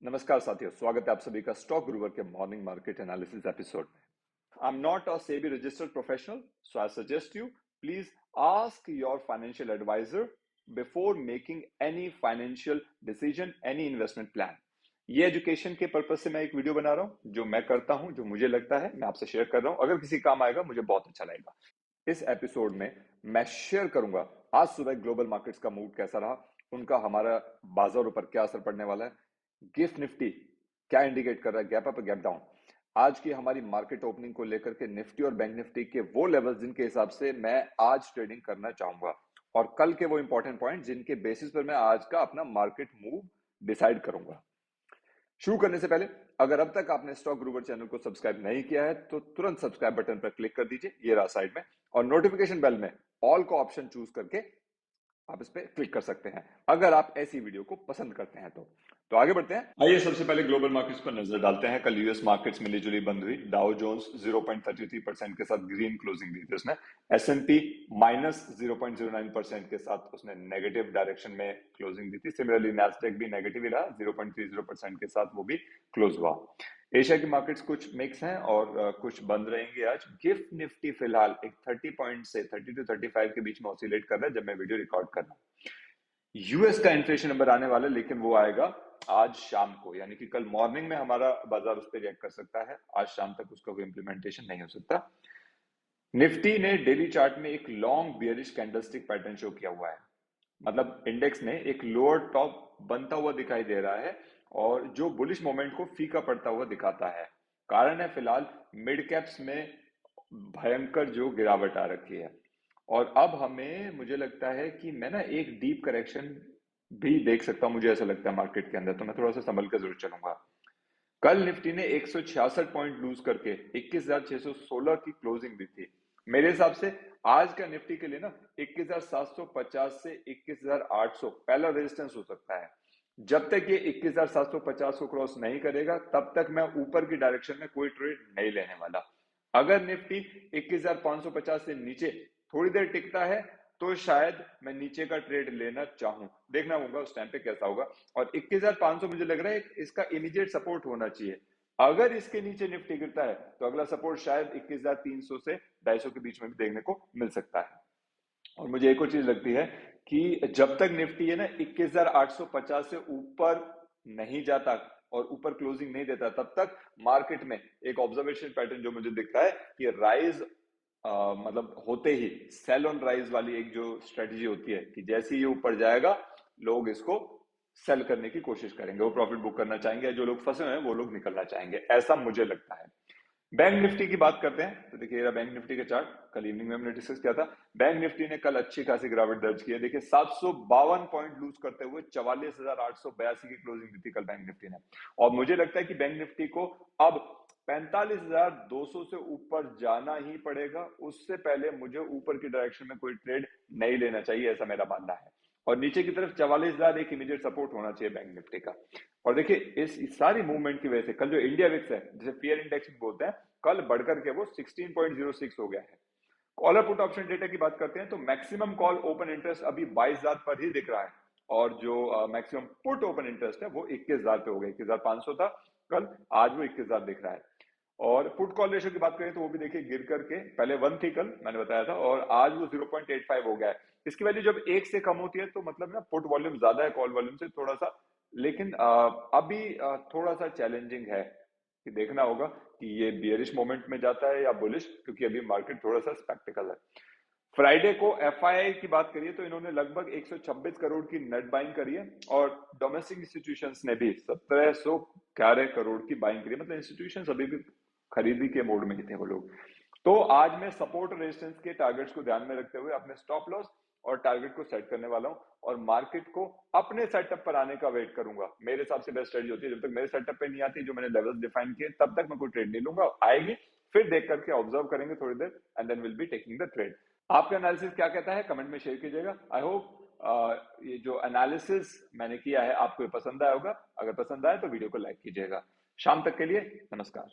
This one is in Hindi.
नमस्कार साथियों, स्वागत है आप सभी का स्टॉक गुरुवर के मॉर्निंग मार्केट एनालिसिस एपिसोड में। I am not a SEBI registered professional, so I suggest you please ask your financial advisor before making any financial decision, any investment plan. ये एजुकेशन के पर्पज से मैं एक वीडियो बना रहा हूं, जो मैं करता हूं, जो मुझे लगता है मैं आपसे शेयर कर रहा हूं। अगर किसी काम आएगा मुझे बहुत अच्छा लगेगा। इस एपिसोड में मैं शेयर करूंगा आज सुबह ग्लोबल मार्केट्स का मूड कैसा रहा, उनका हमारा बाजारों पर क्या असर पड़ने वाला है, गिफ्ट निफ्टी क्या इंडिकेट कर रहा है, गैप अप गैप डाउन, आज की हमारी मार्केट ओपनिंग को लेकर के निफ्टी और बैंक निफ्टी के वो लेवल्स जिनके हिसाब से मैं आज ट्रेडिंग करना चाहूंगा, और कल के वो इंपॉर्टेंट पॉइंट जिनके बेसिस पर मैं आज का अपना मार्केट मूव डिसाइड करूंगा। शुरू करने से पहले अगर अब तक आपने स्टॉक ग्रूवर चैनल को सब्सक्राइब नहीं किया है तो तुरंत सब्सक्राइब बटन पर क्लिक कर दीजिए, ये रहा साइड में, और नोटिफिकेशन बेल में ऑल को ऑप्शन चूज करके आप इस पे क्लिक कर सकते हैं अगर आप ऐसी वीडियो को पसंद करते हैं तो आगे बढ़ते हैं। आइए सबसे पहले ग्लोबल मार्केट्स पर नजर डालते हैं। कल यूएस मार्केट्स मिली जुली बंद हुई। डाउ जोन्स 0.33% के साथ ग्रीन क्लोजिंग दी थी उसने। एसएनपी -0.09% के साथ उसने नेगेटिव डायरेक्शन में क्लोजिंग दी थी। सिमिलरली नैस्डैक भी नेगेटिव ही रहा, 0.30% के साथ वो भी क्लोज हुआ। एशिया की मार्केट्स कुछ मिक्स हैं और कुछ बंद रहेंगे आज। गिफ्ट निफ्टी फिलहाल एक 30 पॉइंट से 30 to 35 के बीच में ऑसिलेट कर रहा है जब मैं वीडियो रिकॉर्ड कर रहा हूं। यूएस का इन्फ्लेशन नंबर आने वाला है, लेकिन वो आएगा आज शाम को, यानी कि कल मॉर्निंग में हमारा बाजार उस पर रिएक्ट कर सकता है। आज शाम तक उसका कोई इंप्लीमेंटेशन नहीं हो सकता। निफ्टी ने डेली चार्ट में एक long bearish candlestick pattern show किया हुआ है, मतलब इंडेक्स ने एक लोअर टॉप बनता हुआ दिखाई दे रहा है और जो बुलिश मोमेंट को फीका पड़ता हुआ दिखाता है। कारण है फिलहाल मिड कैप्स में भयंकर जो गिरावट आ रखी है, और अब हमें मुझे लगता है कि मैं ना एक डीप करेक्शन भी देख सकता हूं। मुझे ऐसा लगता है मार्केट के अंदर, तो मैं थोड़ा सा संभल कर जरूर चलूंगा। कल निफ्टी ने 166 पॉइंट लूज करके 21,616 की क्लोजिंग दी थी। मेरे हिसाब से आज का निफ्टी के लिए ना 21,750 से 21,800 पहला रेजिस्टेंस हो सकता है। जब तक ये 21,750 को क्रॉस नहीं करेगा तब तक मैं ऊपर की डायरेक्शन में कोई ट्रेड नहीं लेने वाला। अगर निफ्टी 21,550 से नीचे थोड़ी देर टिकता है तो शायद मैं नीचे का ट्रेड लेना चाहूं, देखना होगा उस टाइम पे कैसा होगा। और 21,500 मुझे लग रहा है इसका इमीडिएट सपोर्ट होना चाहिए। अगर इसके नीचे निफ्टी गिरता है तो अगला सपोर्ट शायद 21,300 से 250 के बीच में भी देखने को मिल सकता है। और मुझे एक और चीज लगती है कि जब तक निफ्टी है ना 21,850 से ऊपर नहीं जाता और ऊपर क्लोजिंग नहीं देता, तब तक मार्केट में एक ऑब्जर्वेशन पैटर्न जो मुझे दिखता है कि राइज मतलब होते ही सेल ऑन राइज वाली एक जो स्ट्रेटजी होती है कि जैसे ही ये ऊपर जाएगा लोग इसको सेल करने की कोशिश करेंगे, वो प्रॉफिट बुक करना चाहेंगे, जो लोग फंसे हुए हैं वो लोग निकलना चाहेंगे, ऐसा मुझे लगता है। बैंक निफ्टी की बात करते हैं तो देखिए बैंक निफ्टी का चार्ट कल इवनिंग में हमने डिस्कस किया था। बैंक निफ्टी ने कल अच्छी खासी गिरावट दर्ज की है। देखिए 752 पॉइंट लूज करते हुए 44,882 की क्लोजिंग दी थी कल बैंक निफ्टी ने। और मुझे लगता है कि बैंक निफ्टी को अब 45,200 से ऊपर जाना ही पड़ेगा, उससे पहले मुझे ऊपर की डायरेक्शन में कोई ट्रेड नहीं लेना चाहिए, ऐसा मेरा मानना है। और नीचे की तरफ 44,000 एक इमीडिएट सपोर्ट होना चाहिए बैंक निफ्टी का। और देखिए इस सारी मूवमेंट की वजह से कल जो इंडिया विक्स है, जिसे फियर इंडेक्स बोलते हैं, कल बढ़कर के वो 16.06 हो गया है। कॉलर पुट ऑप्शन डेटा की बात करते हैं तो मैक्सिमम कॉल ओपन इंटरेस्ट अभी 22,000 पर ही दिख रहा है, और जो मैक्सिमम पुट ओपन इंटरेस्ट है वो 21,000 पे हो गया। 21,500 था कल, आज वो 21,000 दिख रहा है। और पुट कॉल रेशियो की बात करें तो वो भी देखिए गिर करके पहले 1 थी कल मैंने बताया था, और आज वो 0.85 हो गया है। इसकी वैल्यू जब 1 से कम होती है तो मतलब ना पुट वॉल्यूम ज्यादा है कॉल वॉल्यूम से थोड़ा सा, लेकिन अभी थोड़ा सा चैलेंजिंग है कि देखना होगा कि ये बियरिश मोमेंट में जाता है या बुलिश, क्योंकि अभी मार्केट थोड़ा सा स्पेक्टिकल है। फ्राइडे को एफआईआई की बात करिए तो इन्होंने लगभग 126 करोड़ की नेट बाइंग करी है, और डोमेस्टिक इंस्टीट्यूशंस ने भी 1711 करोड़ की बाइंग करी है, मतलब इंस्टीट्यूशंस अभी भी खरीदी के मोड में ही थे वो लोग। तो आज मैं सपोर्ट रेजिस्टेंस के टारगेट्स को ध्यान में रखते हुए अपने स्टॉप लॉस और टारगेट को सेट करने वाला हूं, और मार्केट को अपने सेटअप पर आने का वेट करूंगा। मेरे हिसाब से बेस्ट स्ट्रेटजी होती है जब तक मेरे सेटअप पे नहीं आती, जो मैंने लेवल्स डिफाइन किए, तब तक मैं कोई ट्रेड नहीं लूंगा। आएगी फिर देख करके ऑब्जर्व करेंगे थोड़ी देर, and then will be taking the trade. आपका एनालिसिस क्या कहता है कमेंट में शेयर कीजिएगा। आई होप ये जो एनालिसिस मैंने किया है आपको पसंद आया होगा। अगर पसंद आए तो वीडियो को लाइक कीजिएगा। शाम तक के लिए नमस्कार।